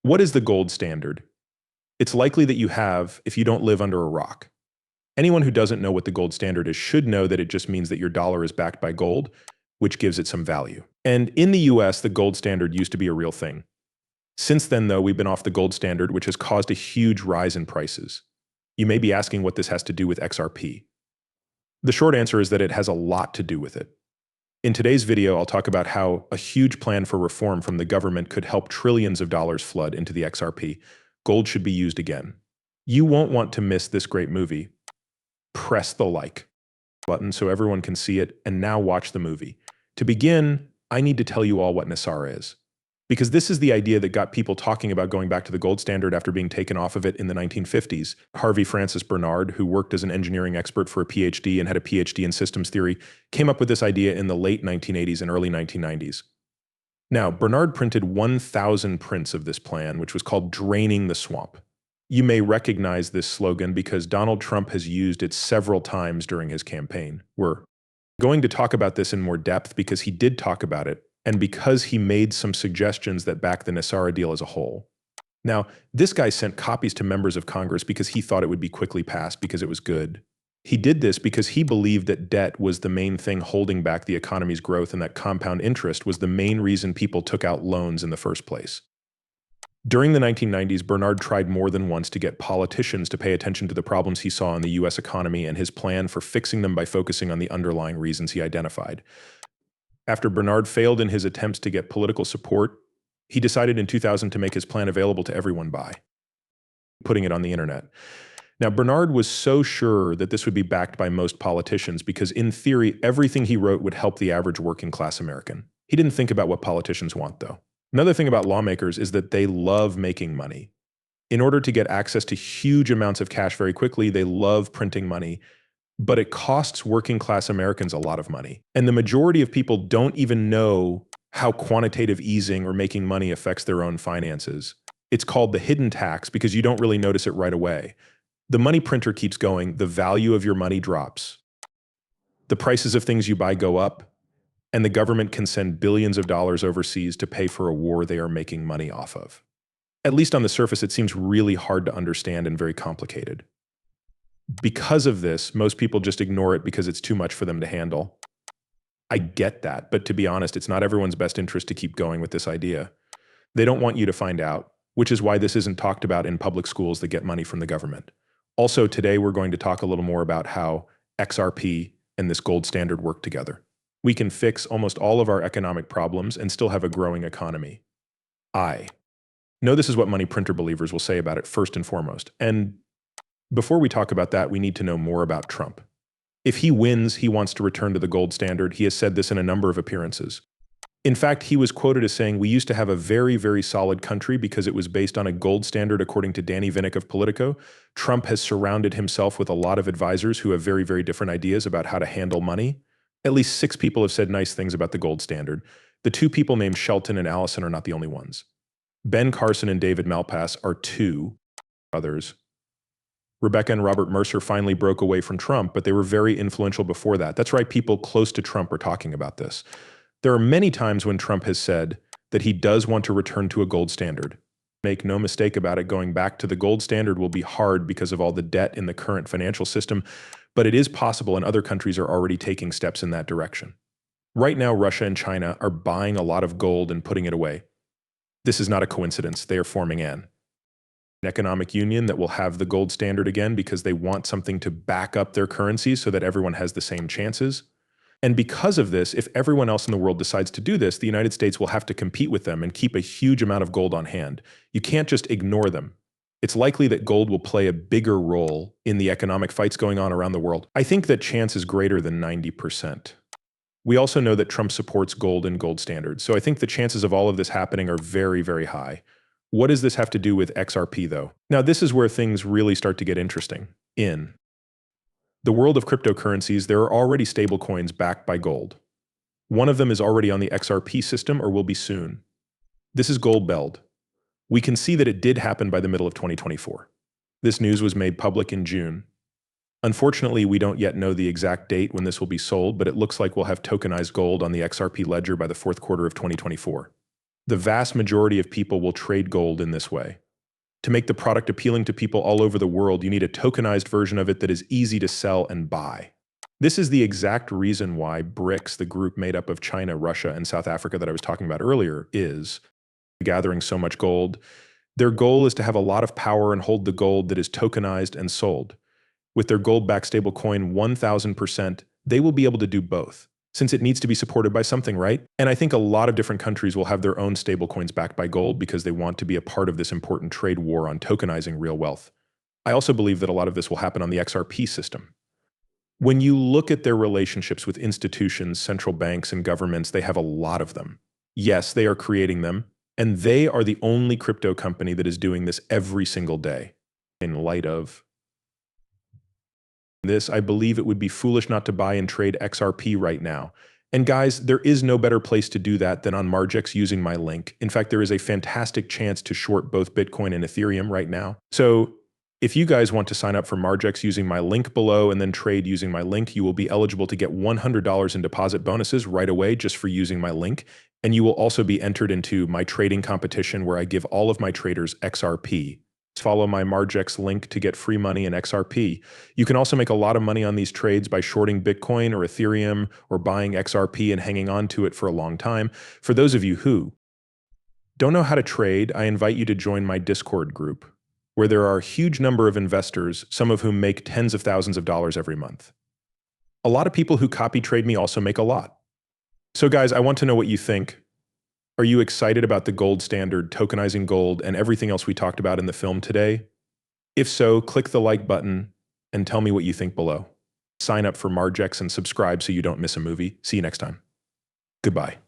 What is the gold standard? It's likely that you have if you don't live under a rock. Anyone who doesn't know what the gold standard is should know that it just means that your dollar is backed by gold, which gives it some value. And in the US, the gold standard used to be a real thing. Since then, though, we've been off the gold standard, which has caused a huge rise in prices. You may be asking what this has to do with XRP. The short answer is that it has a lot to do with it. In today's video, I'll talk about how a huge plan for reform from the government could help trillions of dollars flood into the XRP. Gold should be used again. You won't want to miss this great movie. Press the like button so everyone can see it, and now watch the movie. To begin, I need to tell you all what xrp is, because this is the idea that got people talking about going back to the gold standard after being taken off of it in the 1950s. Harvey Francis Bernard, who worked as an engineering expert for a PhD and had a PhD in systems theory, came up with this idea in the late 1980s and early 1990s. Now, Bernard printed 1,000 prints of this plan, which was called draining the swamp. You may recognize this slogan because Donald Trump has used it several times during his campaign. We're going to talk about this in more depth because he did talk about it, and because he made some suggestions that back the xrp deal as a whole. Now, this guy sent copies to members of Congress because he thought it would be quickly passed because it was good. He did this because he believed that debt was the main thing holding back the economy's growth, and that compound interest was the main reason people took out loans in the first place. During the 1990s, Bernard tried more than once to get politicians to pay attention to the problems he saw in the US economy and his plan for fixing them by focusing on the underlying reasons he identified. After Bernard failed in his attempts to get political support, he decided in 2000 to make his plan available to everyone by putting it on the internet. Now, Bernard was so sure that this would be backed by most politicians because, in theory, everything he wrote would help the average working class American. He didn't think about what politicians want, though. Another thing about lawmakers is that they love making money. In order to get access to huge amounts of cash very quickly, they love printing money, but it costs working class Americans a lot of money. And the majority of people don't even know how quantitative easing or making money affects their own finances. It's called the hidden tax because you don't really notice it right away. The money printer keeps going, the value of your money drops. The prices of things you buy go up, and the government can send billions of dollars overseas to pay for a war they are making money off of. At least on the surface, it seems really hard to understand and very complicated. Because of this, most people just ignore it because it's too much for them to handle. I get that, but to be honest, it's not everyone's best interest to keep going with this idea. They don't want you to find out, which is why this isn't talked about in public schools that get money from the government. Also, today we're going to talk a little more about how XRP and this gold standard work together. We can fix almost all of our economic problems and still have a growing economy. I know this is what money printer believers will say about it first and foremost. And before we talk about that, we need to know more about Trump. If he wins, he wants to return to the gold standard. He has said this in a number of appearances. In fact, he was quoted as saying, "We used to have a very, very solid country because it was based on a gold standard," according to Danny Vinnick of Politico. Trump has surrounded himself with a lot of advisors who have very, very different ideas about how to handle money. At least 6 people have said nice things about the gold standard. The 2 people named Shelton and Allison are not the only ones. Ben Carson and David Malpass are 2 others. Rebecca and Robert Mercer finally broke away from Trump, but they were very influential before that. That's right, people close to Trump are talking about this. There are many times when Trump has said that he does want to return to a gold standard. Make no mistake about it, going back to the gold standard will be hard because of all the debt in the current financial system, but it is possible, and other countries are already taking steps in that direction. Right now, Russia and China are buying a lot of gold and putting it away. This is not a coincidence. They are forming an economic union that will have the gold standard again because they want something to back up their currencies so that everyone has the same chances. And because of this, if everyone else in the world decides to do this, the United States will have to compete with them and keep a huge amount of gold on hand. You can't just ignore them. It's likely that gold will play a bigger role in the economic fights going on around the world. I think that chance is greater than 90%. We also know that Trump supports gold and gold standards, so I think the chances of all of this happening are very, very high. What does this have to do with XRP, though? Now, this is where things really start to get interesting. In the world of cryptocurrencies, there are already stablecoins backed by gold. One of them is already on the XRP system or will be soon. This is Goldbeld. We can see that it did happen by the middle of 2024. This news was made public in June. Unfortunately, we don't yet know the exact date when this will be sold, but it looks like we'll have tokenized gold on the XRP ledger by the 4th quarter of 2024. The vast majority of people will trade gold in this way. To make the product appealing to people all over the world, you need a tokenized version of it that is easy to sell and buy. This is the exact reason why BRICS, the group made up of China, Russia, and South Africa that I was talking about earlier, is gathering so much gold. Their goal is to have a lot of power and hold the gold that is tokenized and sold. With their gold-backed stablecoin 1,000%, they will be able to do both, since it needs to be supported by something, right? And I think a lot of different countries will have their own stablecoins backed by gold because they want to be a part of this important trade war on tokenizing real wealth. I also believe that a lot of this will happen on the XRP system. When you look at their relationships with institutions, central banks, and governments, they have a lot of them. Yes, they are creating them, and they are the only crypto company that is doing this every single day. In light of this, I believe it would be foolish not to buy and trade XRP right now. And guys, there is no better place to do that than on Margex using my link. In fact, there is a fantastic chance to short both Bitcoin and Ethereum right now. So if you guys want to sign up for Margex using my link below and then trade using my link, you will be eligible to get $100 in deposit bonuses right away just for using my link. And you will also be entered into my trading competition where I give all of my traders XRP. Follow my Margex link to get free money in XRP. You can also make a lot of money on these trades by shorting Bitcoin or Ethereum or buying XRP and hanging on to it for a long time. For those of you who don't know how to trade, I invite you to join my Discord group, where there are a huge number of investors, some of whom make tens of thousands of dollars every month. A lot of people who copy trade me also make a lot. So guys, I want to know what you think. Are you excited about the gold standard, tokenizing gold, and everything else we talked about in the film today? If so, click the like button and tell me what you think below. Sign up for Margex and subscribe so you don't miss a movie. See you next time. Goodbye.